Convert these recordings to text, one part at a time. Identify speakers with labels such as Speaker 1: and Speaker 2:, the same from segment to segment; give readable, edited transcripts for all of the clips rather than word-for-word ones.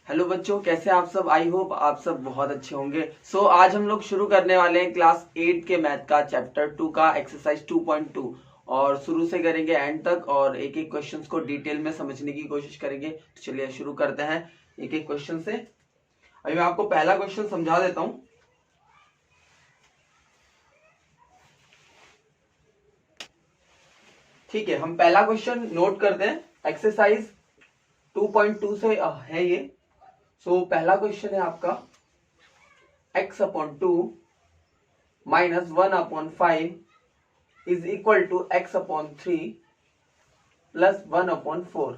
Speaker 1: Hello बच्चों, कैसे आप सब। आई होप आप सब बहुत अच्छे होंगे। आज हम लोग शुरू करने वाले हैं क्लास 8 के मैथ का चैप्टर 2 का एक्सरसाइज 2.2 और शुरू से करेंगे एंड तक और एक एक क्वेश्चन को डिटेल में समझने की कोशिश करेंगे। तो चलिए शुरू करते हैं एक एक क्वेश्चन से। अभी मैं आपको पहला क्वेश्चन समझा देता हूं। ठीक है, हम पहला क्वेश्चन नोट करते हैं। एक्सरसाइज 2.2 से है ये। पहला क्वेश्चन है आपका x/2 minus 1/5 is equal to x/3 plus 1/4।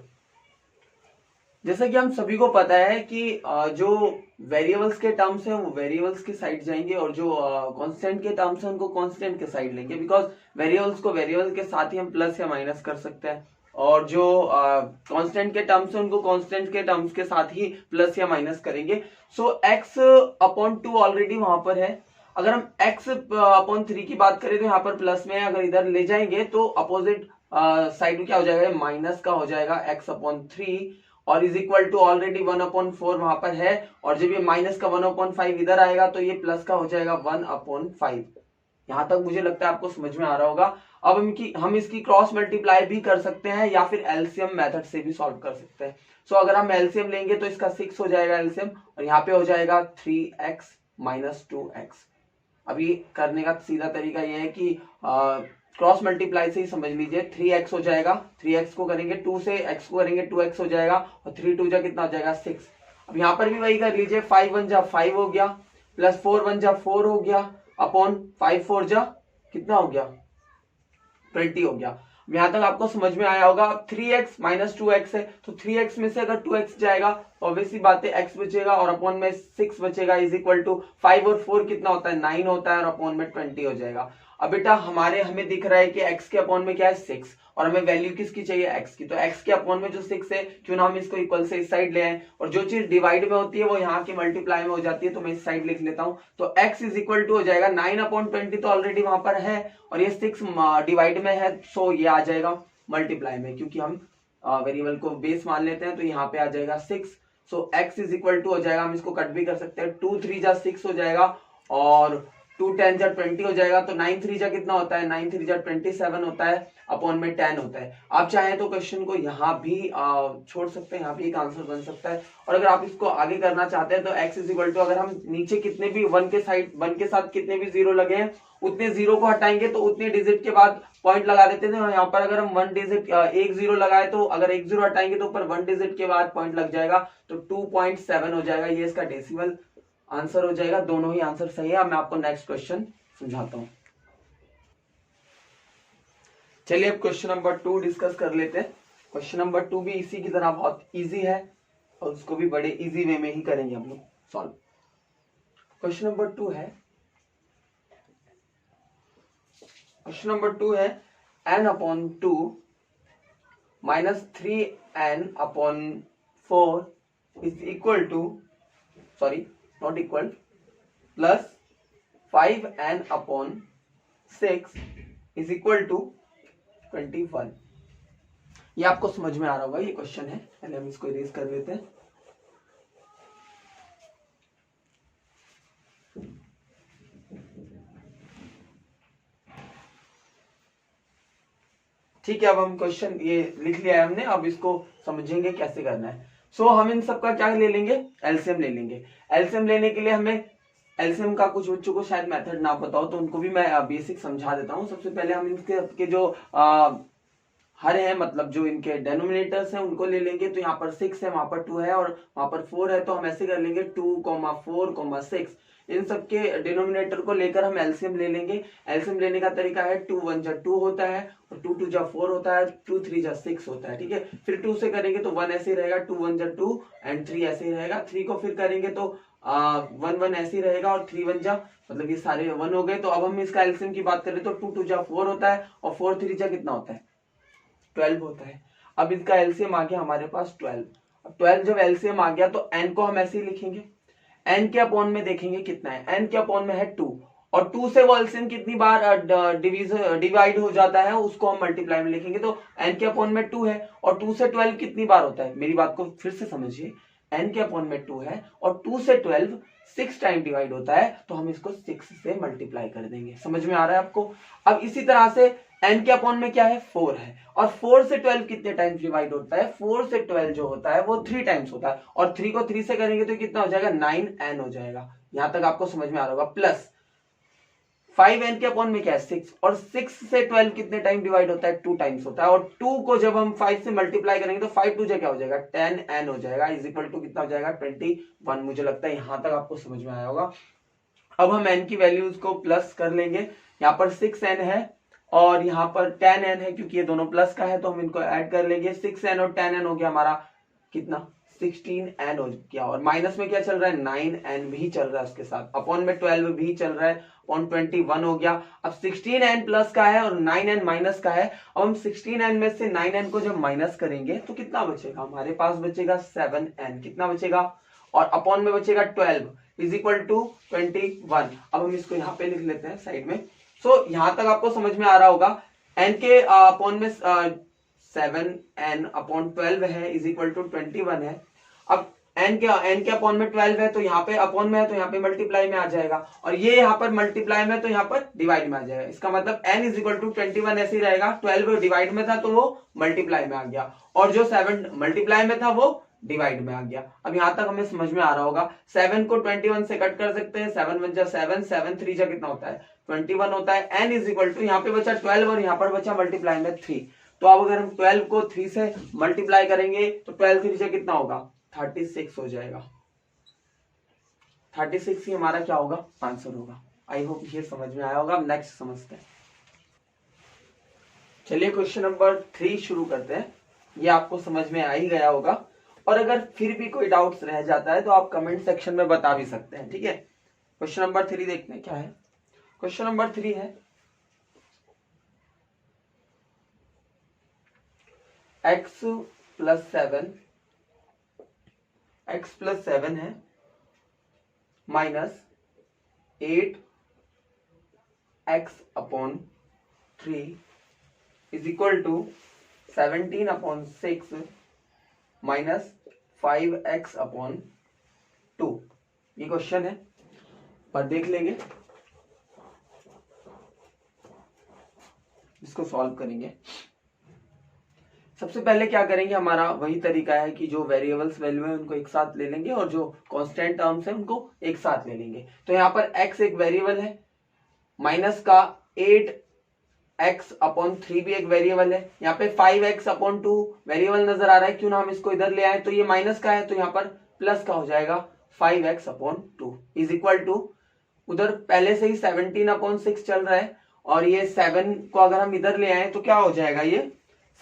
Speaker 1: जैसा कि हम सभी को पता है कि जो वेरिएबल्स के टर्म्स हैं वो वेरिएबल्स की साइड जाएंगे और जो कांस्टेंट के टर्म्स हैं उनको कांस्टेंट के साइड लेंगे, बिकॉज वेरिएबल्स को वेरिएबल के साथ ही हम प्लस या माइनस कर सकते हैं और जो कांस्टेंट के टर्म्स हैं उनको कांस्टेंट के टर्म्स के साथ ही प्लस या माइनस करेंगे। x/2 ऑलरेडी वहां पर है। अगर हम x/3 की बात करें तो यहाँ पर प्लस में, अगर इधर ले जाएंगे तो अपोजिट साइड में क्या हो जाएगा, माइनस का हो जाएगा x/3 और इज इक्वल टू ऑलरेडी 1/4 वहां पर है और जब ये माइनस का 1/5 इधर आएगा तो ये प्लस का हो जाएगा 1/5। यहां तक मुझे लगता है आपको समझ में आ रहा होगा। अब हम इसकी क्रॉस मल्टीप्लाई भी कर सकते हैं या फिर एलसीएम मेथड से भी सॉल्व कर सकते हैं। अगर हम एलसीएम लेंगे तो इसका 6 हो जाएगा एलसीएम और यहाँ पे हो जाएगा 3x माइनस 2x। अभी करने का सीधा तरीका यह है कि क्रॉस मल्टीप्लाई से ही समझ लीजिए। 3x हो जाएगा, 3x को करेंगे 2 से, x को करेंगे 2x हो जाएगा और 3 2 जा कितना हो जाएगा 6। अब यहाँ पर भी वही कर लीजिए, 5 1 जा 5 हो गया प्लस 4 1 जा 4 हो गया अपॉन 5 4 जा कितना हो गया 20 हो गया। यहां तक आपको समझ में आया होगा। अब 3x माइनस 2x है तो 3x में से अगर 2x जाएगा तो ऑब्वियसली बात है x बचेगा और अपॉन में 6 बचेगा इज इक्वल टू 5 और 4 कितना होता है 9 होता है और अपॉन में 20 हो जाएगा। अब बेटा हमें दिख रहा है कि x के अपॉन में क्या है 6 और हमें वैल्यू किसकी चाहिए x की, तो x के अपॉन में जो 6 है क्यों ना हम इसको इक्वल से इस साइड ले आए और जो चीज डिवाइड में होती है वो यहाँ की मल्टीप्लाई में हो जाती है, तो मैं इस साइड लिख लेता हूं। तो x इज इक्वल टू हो जाएगा 9/20 तो ऑलरेडी वहां पर है और ये 6 डिवाइड में है, सो ये आ जाएगा मल्टीप्लाई में, क्योंकि हम वेरिएबल को बेस मान लेते हैं तो यहाँ पे आ जाएगा 6। x इज इक्वल टू हो जाएगा, हम इसको कट भी कर सकते हैं, 2 3 जा 6 हो जाएगा और 2 10 जा 20 हो जाएगा। तो 9 3 जा कितना होता है 9 3 जा 27 होता है अपॉन में 10 होता है। आप चाहें तो क्वेश्चन को यहाँ भी छोड़ सकते हैं, यहाँ भी एक आंसर बन सकता है। और अगर आप इसको आगे करना चाहते हैं तो x इज इक्वल टू, अगर हम नीचे कितने भी 1 के साथ कितने भी जीरो लगे हैं उतने जीरो को हटाएंगे तो उतने डिजिट के बाद पॉइंट लगा देते थे। यहाँ पर अगर हम 1 डिजिट एक जीरो लगाए तो अगर एक जीरो हटाएंगे तो ऊपर 1 डिजिट के बाद पॉइंट लग जाएगा तो 2.7 हो जाएगा। ये इसका डेसिमल आंसर हो जाएगा। दोनों ही आंसर सही है। मैं आपको नेक्स्ट क्वेश्चन समझाता हूं। चलिए अब क्वेश्चन नंबर 2 डिस्कस कर लेते हैं। क्वेश्चन नंबर 2 भी इसी की तरह बहुत इजी है और उसको भी बड़े इजी वे में ही करेंगे हम लोग सॉल्व। क्वेश्चन नंबर 2 है n/2 minus 3n/4 is equal to, sorry not equal, plus 5n/6 is equal to 21। ये आपको समझ में आ रहा होगा, ये क्वेश्चन है। पहले हम इसको इरेज कर लेते हैं। ठीक है, अब हम क्वेश्चन ये लिख लिया है हमने, अब इसको समझेंगे कैसे करना है। हम इन सबका क्या ले लेंगे, एलसीएम ले लेंगे। एलसीएम लेने के लिए हमें एलसीएम का कुछ बच्चों को शायद मेथड ना पता हो तो उनको भी मैं बेसिक समझा देता हूं। सबसे पहले हम इनके जो हर है, मतलब जो इनके डेनोमिनेटर्स हैं उनको ले लेंगे। तो यहाँ पर 6 है, वहां पर 2 है और वहां पर 4 है, तो हम ऐसे कर लेंगे 2, 4, 6। इन सबके डिनोमिनेटर को लेकर हम एलसीएम ले लेंगे। एलसीएम लेने का तरीका है 2 1 जा 2 होता है और 2 2 जा 4 होता है, 2 3 जा 6 होता है। ठीक है, फिर 2 से करेंगे तो 1 ऐसे ही रहेगा, 2 1 जा 2 एंड 3 ऐसे ही रहेगा। 3 को फिर करेंगे तो 1 1 ऐसे ही रहेगा और 3 1 जा, मतलब ये सारे 1 हो गए। तो अब हम इसका एलसीएम की बात करें तो 2 2 जा 4 होता है और 4 3 जा कितना होता है 12 होता है। अब इसका एलसीएम आ गया हमारे पास 12। अब 12 जब एलसीएम आ गया तो n को हम ऐसे ही लिखेंगे। n के अपॉन में देखेंगे कितना है, n के अपॉन में है 2 और 2 से वो एलसीएम कितनी बार डिवाइड हो जाता है उसको हम मल्टीप्लाई में लिखेंगे। तो n के अपॉन में 2 है और 2 से 12 कितनी बार होता है, मेरी बात को फिर से समझिए। n के अपॉन में 2 है और 2 से 12 6 टाइम डिवाइड होता है, तो हम इसको 6 से मल्टीप्लाई कर देंगे। समझ में आ रहा है आपको? अब इसी तरह से n के अपॉन में क्या है 4 है, और 4 से 12 कितने टाइम्स डिवाइड होता है? 4 से 12 जो होता है वो 3 टाइम्स होता है, और 3 को 3 से करेंगे तो कितना हो जाएगा 9n हो जाएगा। यहां तक आपको समझ में आ रहा होगा। प्लस 5n के अपॉन में क्या है 6, और 6 से 12 कितने टाइम डिवाइड होता है? 2 टाइम्स होता है, और 2 को जब हम 5 से मल्टीप्लाई करेंगे तो 5 2 क्या हो जाएगा 10n हो जाएगा, इज इक्वल टू कितना हो जाएगा 21। मुझे लगता है यहां तक आपको समझ में आया होगा। अब हम n की वैल्यूज को प्लस कर लेंगे। यहाँ पर 6n है और यहाँ पर 10n है, क्योंकि ये दोनों प्लस का है तो हम इनको ऐड कर लेंगे। 6n और 10n हो गया हमारा कितना 16n हो गया, और माइनस में क्या चल रहा है 9n भी चल रहा है उसके साथ, अपॉन में 12 भी चल रहा है, अपॉन 21 हो गया। अब 16n प्लस का है और 9n माइनस का है। अब हम 16n में से 9n को जब माइनस करेंगे तो कितना बचेगा? हमारे पास बचेगा 7n। कितना बचेगा? और अपॉन में बचेगा 12 इज इक्वल टू 21। अब हम इसको यहाँ पे लिख लेते हैं साइड में। सो यहां तक आपको समझ में आ रहा होगा। n के अपॉन में 7n अपॉन 12 है इज इक्वल टू 21 है। अब n के अपॉन में 12 है तो यहाँ पे अपॉन में है तो यहाँ पे मल्टीप्लाई में आ जाएगा, और ये यहाँ पर मल्टीप्लाई में तो यहाँ पर डिवाइड में आ जाएगा। इसका मतलब n इज इक्वल टू 21 ऐसे ही रहेगा। 12 डिवाइड में था तो वो मल्टीप्लाई में आ गया, और जो 7 मल्टीप्लाई में था वो डिवाइड में आ गया। अब यहां तक हमें समझ में आ रहा होगा। 7 को 21 से कट कर सकते हैं, 7 1 जा 7, 7 3 जा कितना होता है 21 होता है। n इज इक्वल टू यहाँ पे बचा 12 और यहाँ पर बचा मल्टीप्लाई में 3। तो अब अगर हम 12 को 3 से मल्टीप्लाई करेंगे तो 12 3 से कितना होगा 36 हो जाएगा। 36 ही हमारा क्या होगा आंसर होगा। आई होप ये समझ में आया होगा। अब नेक्स्ट समझते हैं। चलिए क्वेश्चन नंबर 3 शुरू करते हैं। ये आपको समझ में आ ही गया होगा, और अगर फिर भी कोई डाउट्स रह जाता है तो आप कमेंट सेक्शन में बता भी सकते हैं, ठीक है। क्वेश्चन नंबर 3 देखते हैं क्या है। क्वेश्चन नंबर 3 है x प्लस 7 है minus 8x upon 3 is equal to 17 upon 6 minus 5x upon 2। ये क्वेश्चन है, पर देख लेंगे, इसको सॉल्व करेंगे। सबसे पहले क्या करेंगे, हमारा वही तरीका है कि जो वेरिएबल्स वैल्यू है उनको एक साथ ले लेंगे और जो कांस्टेंट टर्म्स है उनको एक साथ ले लेंगे। तो यहाँ पर x एक वेरिएबल है, माइनस का 8x अपॉन 3 भी एक वेरिएबल है, यहाँ पे 5x अपॉन 2 वेरिएबल नजर आ रहा है, क्यों ना हम इसको इधर ले आए। तो ये माइनस का है तो यहाँ पर प्लस का हो जाएगा 5x upon 2 is equal to, उधर पहले से ही 17 अपॉन 6 चल रहा है, और ये 7 को अगर हम इधर ले आए तो क्या हो जाएगा, ये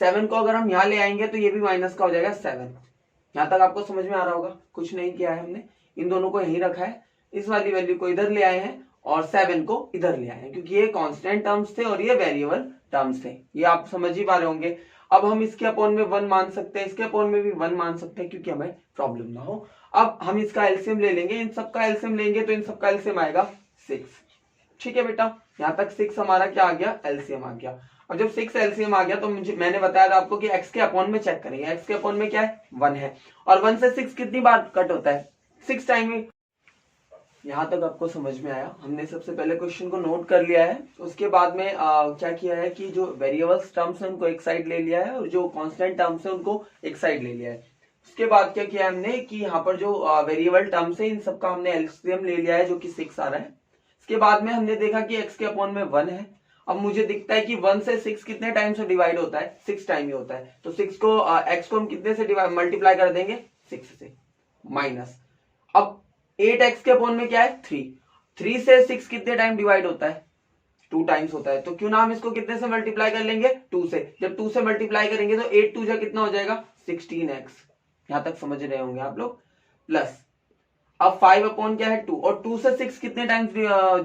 Speaker 1: 7 को अगर हम यहाँ ले आएंगे तो ये भी माइनस का हो जाएगा 7। यहाँ तक आपको समझ में आ रहा होगा। कुछ नहीं किया है हमने, इन दोनों को यहीं रखा है, इस वाली वैल्यू को इधर ले आए हैं और 7 को इधर ले आए हैं, क्योंकि ये कांस्टेंट टर्म्स थे और ये वेरिएबल टर्म्स थे। ये आप समझ ही पा रहे होंगे। अब हम इसके अपॉन में 1 मान सकते हैं, इसके अपॉन में भी 1 मान सकते हैं, क्योंकि हमें प्रॉब्लम ना हो। अब हम इसका एलसीएम ले लेंगे, इन सबका एलसीएम लेंगे तो इन सबका एलसीएम आएगा 6। ठीक है बेटा, यहाँ तक 6 हमारा क्या आ गया एलसीएम आ गया। अब जब 6 एलसीएम आ गया तो मैंने बताया था आपको कि x के अपॉन में चेक करेंगे। x के अपॉन में क्या है 1 है, और 1 से 6 कितनी बार कट होता है 6 टाइम ही। यहां तक आपको समझ में आया। हमने सबसे पहले क्वेश्चन को नोट कर लिया है, उसके बाद में क्या किया है कि जो वेरिएबल्स टर्म्स है उनको एक साइड ले लिया है और जो कांस्टेंट टर्म्स है उनको एक साइड ले लिया है। उसके बाद क्या किया हमने कि यहाँ पर जो वेरिएबल टर्म्स है इन सबका हमने एलसीएम ले लिया है, जो कि 6 आ रहा है। इसके बाद में हमने देखा कि x के अपॉन में 1 है। अब मुझे दिखता है कि 1 से 6 कितने टाइम से डिवाइड होता है 6 टाइम ही होता है, तो 6 को x को हम कितने से मल्टीप्लाई कर देंगे 6 से, माइनस। अब 8x के अपॉन में क्या है 3 से 6 कितने टाइम डिवाइड होता है 2 टाइम्स होता है, तो क्यों ना हम इसको कितने से मल्टीप्लाई कर लेंगे 2 से। जब 2 से मल्टीप्लाई करेंगे तो 8 2 जा कितना हो जाएगा 16x। यहां तक समझ रहे होंगे आप लोग। प्लस अब 5 अपॉन क्या है 2, और 2 से 6 कितने टाइम्स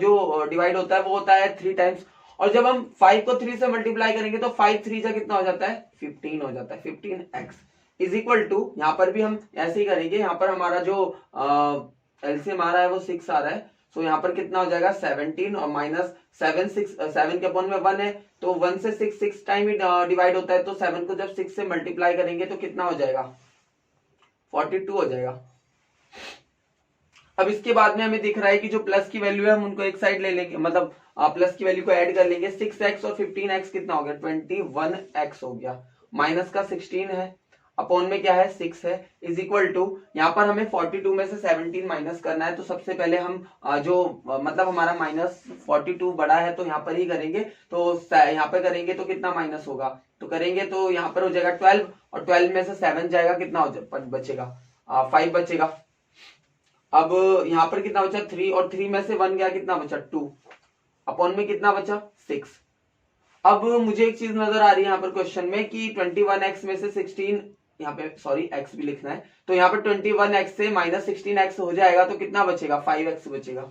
Speaker 1: जो डिवाइड होता है वो होता है 3 टाइम्स, और जब हम 5 को 3 से मल्टीप्लाई करेंगे तो 5 3 जा कितना हो जाता है 15 हो जाता है 15x इज इक्वल टू, यहाँ पर भी हम ऐसे ही करेंगे। यहाँ पर हमारा जो एलसीएम आ रहा है वो 6 आ रहा है, सो यहाँ पर कितना हो जाएगा 17 और माइनस 7 के अपॉन में 1 है, तो 1 से 6 टाइम ही डिवाइड होता है, तो 7 को जब 6 से मल्टीप्लाई करेंगे तो कितना हो जाएगा 42 हो जाएगा। अब इसके बाद में हमें दिख रहा है कि जो प्लस की वैल्यू है हम उनको एक साइड ले लेंगे, मतलब प्लस की वैल्यू को ऐड कर लेंगे। 6x और 15x कितना हो गया, 21x हो गया। माइनस का 16 है, अपॉन में क्या है 6 है, इज इक्वल टू, यहाँ पर हमें 42 में से 17 माइनस करना है। तो सबसे पहले हम मतलब हमारा माइनस 42 बड़ा है तो यहाँ पर ही करेंगे। तो यहाँ पर करेंगे तो कितना माइनस होगा, तो करेंगे तो यहाँ पर हो जाएगा 12, और 12 में से 7 जाएगा, कितना हो बचेगा 5 बचेगा। अब यहाँ पर कितना बचा 3, और 3 में से 1 गया, कितना बचा 2, अपॉन में कितना बचा 6। अब मुझे एक चीज नजर आ रही है यहाँ पर क्वेश्चन में कि 21x में से 16, यहाँ पे सॉरी x भी लिखना है, तो यहाँ पर 21x से माइनस 16x हो जाएगा तो कितना बचेगा 5x बचेगा।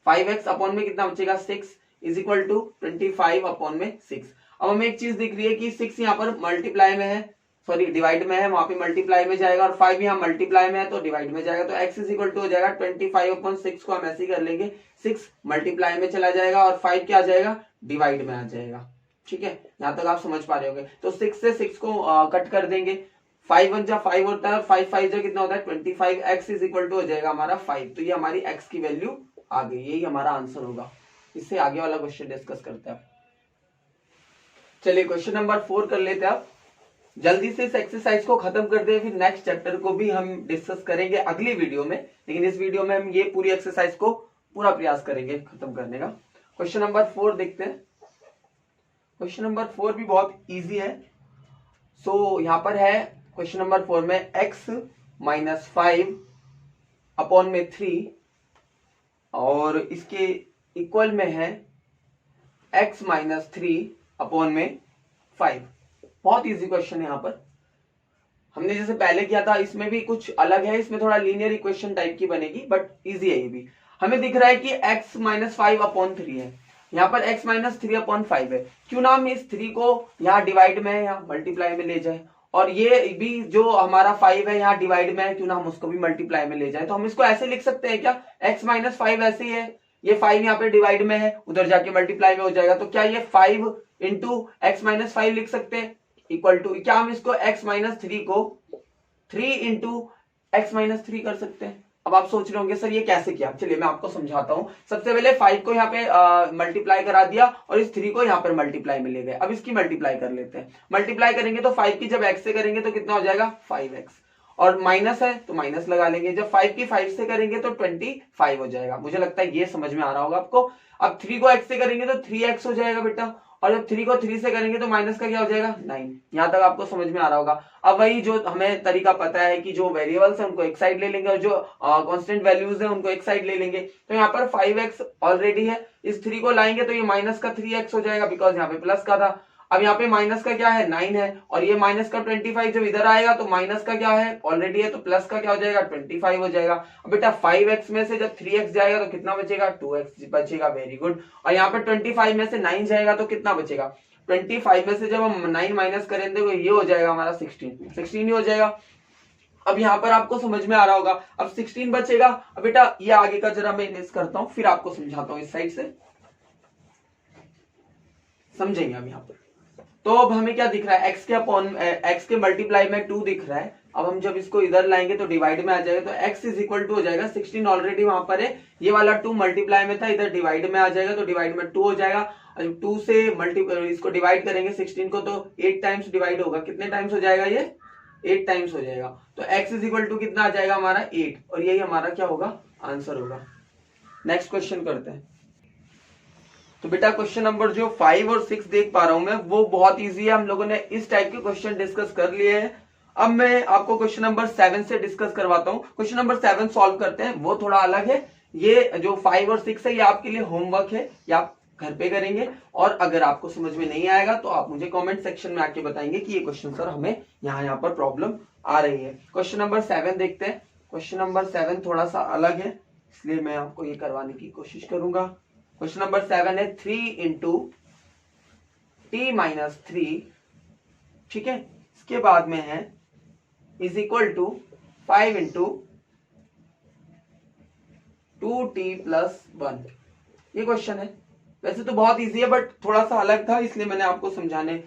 Speaker 1: 5x अपॉन में कितना बचेगा 6 इज इक्वल टू 25 अपॉन में 6। अब हमें एक चीज दिख रही है कि 6 यहाँ पर मल्टीप्लाई में है, सॉरी डिवाइड में है, वहां पे मल्टीप्लाई में जाएगा, और 5 यहाँ मल्टीप्लाई में है तो डिवाइड में जाएगा। तो x इज इक्वल टू हो जाएगा 25/6 को हम ऐसे ही कर लेंगे, 6 मल्टीप्लाई में चला जाएगा और 5 क्या आ जाएगा डिवाइड में आ जाएगा। ठीक है, यहां तक आप समझ पा रहे होंगे। तो 6 से 6 को कट कर देंगे, 5 1 जा 5 होता है और 5 5 जा कितना होता है 25। x इज इक्वल टू हो जाएगा हमारा 5। तो ये हमारी x की वैल्यू आ गई, यही हमारा आंसर होगा। इससे आगे वाला क्वेश्चन डिस्कस करते हैं। चलिए क्वेश्चन नंबर 4 कर लेते हैं आप। जल्दी से इस एक्सरसाइज को खत्म कर दे, फिर नेक्स्ट चैप्टर को भी हम डिस्कस करेंगे अगली वीडियो में, लेकिन इस वीडियो में हम ये पूरी एक्सरसाइज को पूरा प्रयास करेंगे खत्म करने का। क्वेश्चन नंबर 4 देखते हैं। क्वेश्चन नंबर 4 भी बहुत इजी है। सो यहाँ पर है क्वेश्चन नंबर 4 में x माइनस 5 अपॉन में 3 और इसके इक्वल में है x माइनस 3 अपॉन में 5। बहुत इजी क्वेश्चन है। यहाँ पर हमने जैसे पहले किया था इसमें भी कुछ अलग है, इसमें थोड़ा लीनियर इक्वेशन टाइप की बनेगी, बट इजी है ये भी। हमें दिख रहा है कि x माइनस 5 अपॉन 3 है, यहाँ पर x माइनस 3 अपॉन 5 है। क्यों ना हम इस 3 को यहाँ डिवाइड में है, यहाँ मल्टीप्लाई में ले जाए, और ये भी जो हमारा 5 है यहाँ डिवाइड में है, क्यों ना हम उसको भी मल्टीप्लाई में ले जाए। तो हम इसको ऐसे लिख सकते हैं क्या, x माइनस 5 ऐसे ही है, ये 5 यहाँ पे डिवाइड में है, उधर जाके मल्टीप्लाई में हो जाएगा। तो क्या ये 5 इंटू एक्स माइनस 5 लिख सकते हैं, इक्वल टू, क्या हम इसको x माइनस 3 को 3 इंटू एक्स माइनस 3 कर सकते हैं। अब आप सोच रहे होंगे सर ये कैसे किया, चलिए मैं आपको समझाता हूं। सबसे पहले 5 को यहाँ पे मल्टीप्लाई करा दिया और इस 3 को यहाँ पर मल्टीप्लाई में ले गए। अब इसकी मल्टीप्लाई कर लेते हैं। मल्टीप्लाई करेंगे तो 5 की जब x से करेंगे तो कितना हो जाएगा 5x, और माइनस है तो माइनस लगा लेंगे। जब 5 की 5 से करेंगे तो 25 हो जाएगा। मुझे लगता है ये समझ में आ रहा होगा आपको। अब 3 को x से करेंगे तो 3x हो जाएगा बेटा, और जब 3 को 3 से करेंगे तो माइनस का क्या हो जाएगा 9। यहां तक आपको समझ में आ रहा होगा। अब वही जो हमें तरीका पता है कि जो वेरिएबल्स है उनको एक साइड ले लेंगे और जो कांस्टेंट वैल्यूज है उनको एक साइड ले लेंगे। तो यहाँ पर 5x ऑलरेडी है, इस 3 को लाएंगे तो ये माइनस का 3x हो जाएगा, बिकॉज यहाँ पे प्लस का था। अब यहाँ पे माइनस का क्या है 9 है, और ये माइनस का 25 जब इधर आएगा तो माइनस का क्या है ऑलरेडी है, तो प्लस का क्या हो जाएगा 25 हो जाएगा। अब बेटा 5x में से जब 3x जाएगा तो कितना बचेगा 2x बचेगा, वेरी गुड। और यहाँ पे 25 में से 9 जाएगा तो कितना बचेगा 25 में से जब हम 9 माइनस करेंगे तो ये हो जाएगा हमारा 16 ही हो जाएगा। अब यहाँ पर आपको समझ में आ रहा होगा। अब 16 बचेगा। अब बेटा ये आगे का जरा मैं इरेज करता हूँ, फिर आपको समझाता हूँ इस साइड से, समझेंगे अब यहाँ पर। तो अब हमें क्या दिख रहा है x के मल्टीप्लाई में 2 दिख रहा है। अब हम जब इसको इधर लाएंगे तो डिवाइड में आ जाएगा, तो x इज इक्वल टू हो जाएगा 16 ऑलरेडी वहां पर है, ये वाला 2 मल्टीप्लाई में था, इधर डिवाइड में आ जाएगा तो डिवाइड में 2 हो जाएगा। और 2 से इसको डिवाइड करेंगे 16 को तो 8 टाइम्स डिवाइड होगा, कितने टाइम्स हो जाएगा ये 8 टाइम्स हो जाएगा। तो x इज इक्वल टू कितना आ जाएगा हमारा 8, और यही हमारा क्या होगा आंसर होगा। नेक्स्ट क्वेश्चन करते हैं। तो बेटा क्वेश्चन नंबर जो 5 और 6 देख पा रहा हूं मैं वो बहुत इजी है, हम लोगों ने इस टाइप के क्वेश्चन डिस्कस कर लिए हैं। अब मैं आपको क्वेश्चन नंबर 7 से डिस्कस करवाता हूं। क्वेश्चन नंबर 7 सॉल्व करते हैं, वो थोड़ा अलग है। ये जो 5 और 6 है ये आपके लिए होमवर्क है, ये आप घर पे करेंगे, और अगर आपको समझ में नहीं आएगा तो आप मुझे कॉमेंट सेक्शन में आके बताएंगे कि ये क्वेश्चन सर हमें यहाँ पर प्रॉब्लम आ रही है। क्वेश्चन नंबर 7 देखते हैं। क्वेश्चन नंबर 7 थोड़ा सा अलग है, इसलिए मैं आपको ये करवाने की कोशिश करूंगा। क्वेश्चन नंबर 7 है 3 इंटू टी माइनस 3, ठीक है, इसके बाद में है is equal to 5 into 2t plus 1। ये क्वेश्चन है, वैसे तो बहुत इजी है बट थोड़ा सा अलग था, इसलिए मैंने आपको समझाने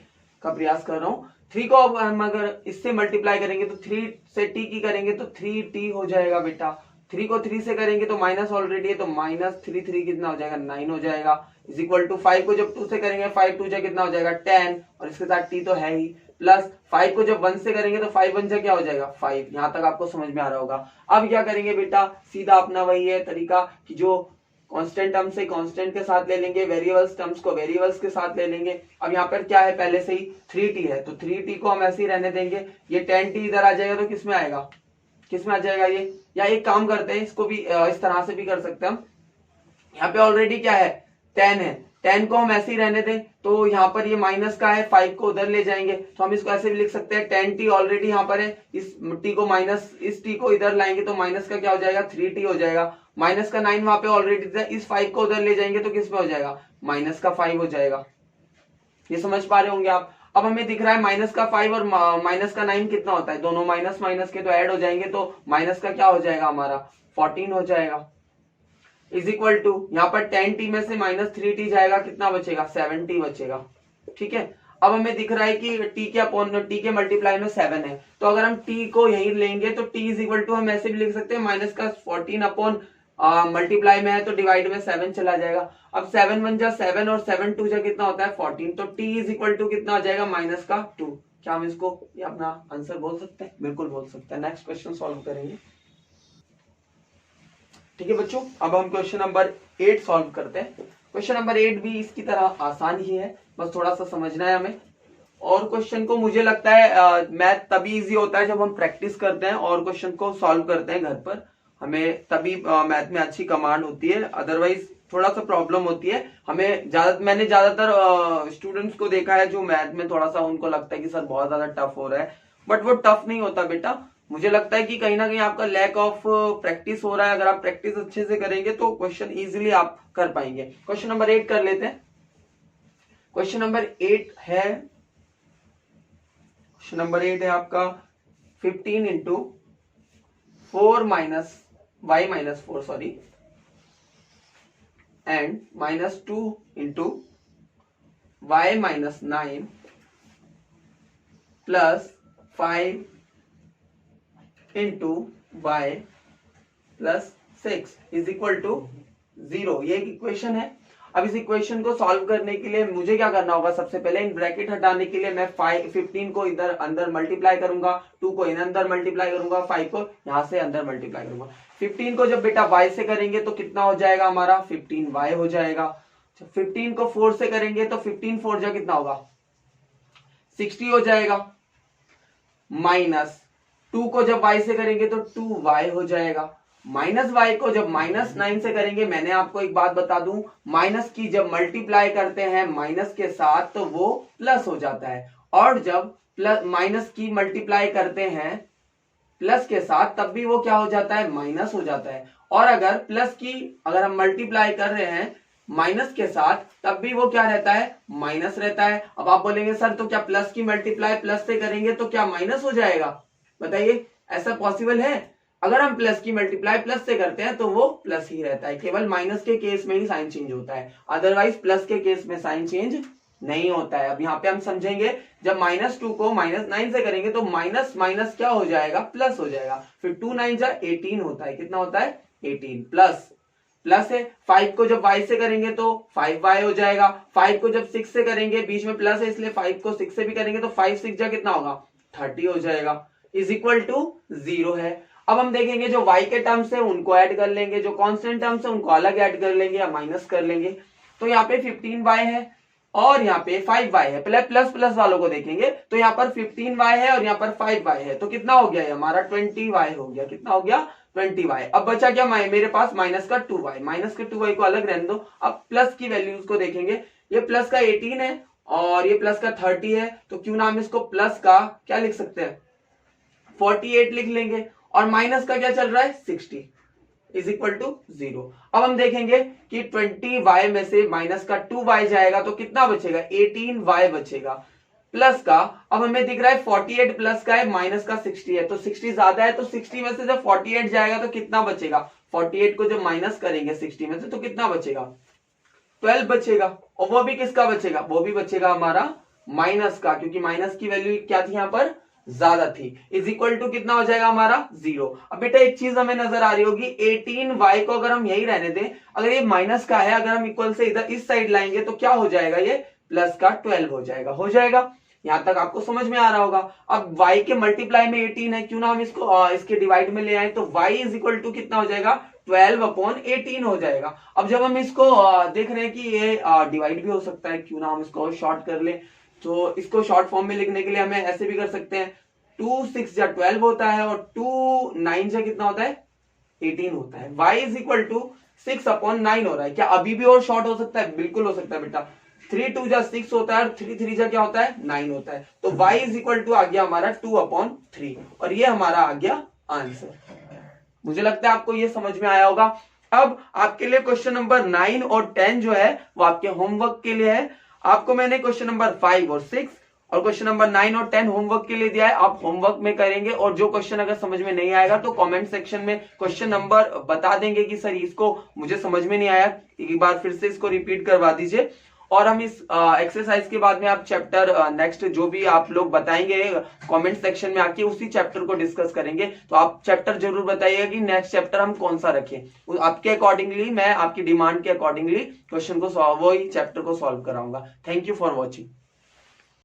Speaker 1: का प्रयास कर रहा हूं। 3 को अब हम अगर इससे मल्टीप्लाई करेंगे तो 3 से t की करेंगे तो 3t हो जाएगा बेटा। 3 को 3 से करेंगे तो माइनस ऑलरेडी है तो -3 कितना हो जाएगा 9 हो जाएगा। इज इक्वल टू 5 को जब 2 से करेंगे 5 2 जा कितना हो जाएगा 10 और इसके साथ t तो है ही, प्लस 5 को जब 1 से करेंगे तो 5 1 जा क्या हो जाएगा 5। यहां तक आपको समझ में आ रहा होगा। अब क्या करेंगे बेटा, सीधा अपना वही है तरीका कि जो कांस्टेंट टर्म से कांस्टेंट के साथ ले लेंगे, वेरिएबल्स टर्म्स को वेरिएबल्स के साथ ले लेंगे। अब यहाँ पर क्या है, पहले से ही 3t है तो 3t को हम ऐसे ही रहने देंगे। ये 10t इधर आ जाएगा तो किसमें आएगा, किसमें आ जाएगा ये, या एक काम करते हैं इसको भी इस तरह से भी कर सकते हैं हम। यहाँ पे ऑलरेडी क्या है 10 है, 10 को हम ऐसे ही रहने दें तो यहाँ पर ये माइनस का है, 5 को उधर ले जाएंगे तो हम इसको ऐसे भी लिख सकते हैं 10t ऑलरेडी यहाँ पर है, इस t को माइनस, इस t को इधर लाएंगे तो माइनस का क्या हो जाएगा 3t हो जाएगा। माइनस का 9 वहां पे ऑलरेडी था, इस 5 को उधर ले जाएंगे तो किस में हो जाएगा माइनस का 5 हो जाएगा। ये समझ पा रहे होंगे आप। अब हमें दिख रहा है माइनस का 5 और माइनस का 9 कितना होता है, दोनों माइनस माइनस के तो ऐड हो जाएंगे तो माइनस का क्या हो जाएगा हमारा 14 हो जाएगा। इज इक्वल टू यहाँ पर 10t में से -3t जाएगा, कितना बचेगा 7t बचेगा। ठीक है, अब हमें दिख रहा है कि t के अपॉन t के मल्टीप्लाई में 7 है तो अगर हम t को यही लेंगे तो t इज इक्वल टू हम ऐसे भी लिख सकते हैं माइनस का 14 अपॉन मल्टीप्लाई में है तो डिवाइड में 7 चला जाएगा। अब 7 1 जा 7 और 7 2 जा कितना होता है 14 तो t इज इक्वल टू कितना हो जाएगा माइनस का 2। क्या हम इसको ये अपना आंसर बोल सकते हैं, बिल्कुल बोल सकते हैं। नेक्स्ट क्वेश्चन सॉल्व करेंगे। ठीक है बच्चों, अब हम क्वेश्चन नंबर 8 सॉल्व करते हैं। क्वेश्चन नंबर 8 भी इसकी तरह आसान ही है, बस थोड़ा सा समझना है हमें। और क्वेश्चन को मुझे लगता है मैथ तभी इजी होता है जब हम प्रैक्टिस करते हैं और क्वेश्चन को सॉल्व करते हैं घर पर, हमें तभी मैथ में अच्छी कमांड होती है, अदरवाइज थोड़ा सा प्रॉब्लम होती है हमें। मैंने ज्यादातर स्टूडेंट्स को देखा है जो मैथ में थोड़ा सा उनको लगता है कि सर बहुत ज्यादा टफ हो रहा है, बट वो टफ नहीं होता बेटा। मुझे लगता है कि कहीं ना कहीं आपका लैक ऑफ प्रैक्टिस हो रहा है। अगर आप प्रैक्टिस अच्छे से करेंगे तो क्वेश्चन इजीली आप कर पाएंगे। क्वेश्चन नंबर 8 कर लेते हैं। क्वेश्चन नंबर 8 है, क्वेश्चन नंबर 8 है आपका 15 into 4 minus y minus 4 sorry and -2 into y minus 9 plus 5 into y plus 6 is equal to 0। ये एक इक्वेशन है। अब इस इक्वेशन को सॉल्व करने के लिए मुझे क्या करना होगा, सबसे पहले इन ब्रैकेट हटाने के लिए मैं 15 को इधर अंदर मल्टीप्लाई करूंगा, 2 को इन अंदर मल्टीप्लाई करूंगा, 5 को यहां से अंदर मल्टीप्लाई करूंगा। 15 को जब बेटा y से करेंगे तो कितना हो जाएगा हमारा 15y हो जाएगा। 15 को 4 से करेंगे तो 15 4 जा कितना होगा 60 हो जाएगा। माइनस 2 को जब y से करेंगे तो 2y हो जाएगा। माइनस y को जब -9 से करेंगे, मैंने आपको एक बात बता दूं, माइनस की जब मल्टीप्लाई करते हैं माइनस के साथ तो वो प्लस हो जाता है, और जब प्लस माइनस की मल्टीप्लाई करते हैं प्लस के साथ तब भी वो क्या हो जाता है माइनस हो जाता है। और अगर प्लस की अगर हम मल्टीप्लाई कर रहे हैं माइनस के साथ तब भी वो क्या रहता है माइनस रहता है। अब आप बोलेंगे सर तो क्या प्लस की मल्टीप्लाई प्लस से करेंगे तो क्या माइनस हो जाएगा, बताइए ऐसा पॉसिबल है? अगर हम प्लस की मल्टीप्लाई प्लस से करते हैं तो वो प्लस ही रहता है, केवल माइनस के केस में ही साइन चेंज होता है, अदरवाइज प्लस के केस में साइन चेंज नहीं होता है। अब यहाँ पे हम समझेंगे जब -2 को -9 से करेंगे तो माइनस माइनस क्या हो जाएगा प्लस हो जाएगा, फिर 2 9 जा 18 होता है, कितना होता है 18 प्लस प्लस है। 5 को जब y से करेंगे तो 5y हो जाएगा। 5 को जब 6 से करेंगे, बीच में प्लस है इसलिए 5 को 6 से भी करेंगे तो 5 6 जा कितना होगा 30 हो जाएगा, इज इक्वल टू 0 है। अब हम देखेंगे जो y के टर्म्स है उनको ऐड कर लेंगे, जो कांस्टेंट टर्म्स है उनको अलग ऐड कर लेंगे या माइनस कर लेंगे। तो यहाँ पे 15y है और यहाँ पे 5y है। पहले प्लस प्लस वालों को देखेंगे तो यहाँ पर 15y है और यहाँ पर 5y है, तो कितना हो गया हमारा 20y हो गया। कितना हो गया 20y। अब बचा क्या मेरे पास माइनस का 2y, माइनस के 2y को अलग रहने दो। अब प्लस की वैल्यूज को देखेंगे, ये प्लस का 18 है और ये प्लस का 30 है, तो क्यों ना हम इसको प्लस का क्या लिख सकते हैं 48 लिख लेंगे, और माइनस का क्या चल रहा है 60 इज इक्वल टू 0। अब हम देखेंगे कि 20y में से माइनस का 2y जाएगा तो कितना बचेगा 18y बचेगा, प्लस का अब हमें दिख रहा है 48 प्लस का है, माइनस का 60 है, तो 60 ज्यादा है तो 60 में से जब 48 जाएगा तो कितना बचेगा, 48 को जब माइनस करेंगे 60 में से तो कितना बचेगा 12 बचेगा, और वो भी किसका बचेगा, वो भी बचेगा हमारा माइनस का, क्योंकि माइनस की वैल्यू क्या थी यहाँ पर, ज्यादा थी, इज इक्वल टू कितना हो जाएगा हमारा 0। अब बेटा एक चीज हमें नजर आ रही होगी, 18y को अगर हम यही रहने दें, अगर ये माइनस का है, अगर हम इक्वल से इधर इस साइड लाएंगे तो क्या हो जाएगा, ये प्लस का 12 हो जाएगा। हो जाएगा, यहां तक आपको समझ में आ रहा होगा। अब y के मल्टीप्लाई में 18 है, क्यों ना हम इसको इसके डिवाइड में ले आए, तो y इज इक्वल टू कितना हो जाएगा, 12/18 हो जाएगा। अब जब हम इसको देख रहे हैं कि ये डिवाइड भी हो सकता है, क्यों ना हम इसको शॉर्ट कर ले, तो इसको शॉर्ट फॉर्म में लिखने के लिए हमें ऐसे भी कर सकते हैं, 2 6 जा 12 होता है और 2 9 जा कितना होता है, 18 होता है। y इज इक्वल टू 6/9 हो रहा है। क्या अभी भी और शॉर्ट हो सकता है, बिल्कुल हो सकता है बेटा। 3 2 जा 6 होता है और 3 3 जा क्या होता है, 9 होता है। तो y इज इक्वल टू आ गया हमारा 2/3 और ये हमारा आ गया आंसर। मुझे लगता है आपको ये समझ में आया होगा। अब आपके लिए क्वेश्चन नंबर 9 और 10 जो है वो आपके होमवर्क के लिए है। आपको मैंने क्वेश्चन नंबर 5 और 6 और क्वेश्चन नंबर 9 और 10 होमवर्क के लिए दिया है, आप होमवर्क में करेंगे और जो क्वेश्चन अगर समझ में नहीं आएगा तो कमेंट सेक्शन में क्वेश्चन नंबर बता देंगे कि सर इसको मुझे समझ में नहीं आया, एक बार फिर से इसको रिपीट करवा दीजिए। और हम इस एक्सरसाइज के बाद में आप चैप्टर नेक्स्ट जो भी आप लोग बताएंगे कमेंट सेक्शन में आके उसी चैप्टर को डिस्कस करेंगे। तो आप चैप्टर जरूर बताइएगा कि नेक्स्ट चैप्टर हम कौन सा रखें, आपके अकॉर्डिंगली मैं आपकी डिमांड के अकॉर्डिंगली क्वेश्चन को वही चैप्टर को सॉल्व कराऊंगा। Thank you for watching.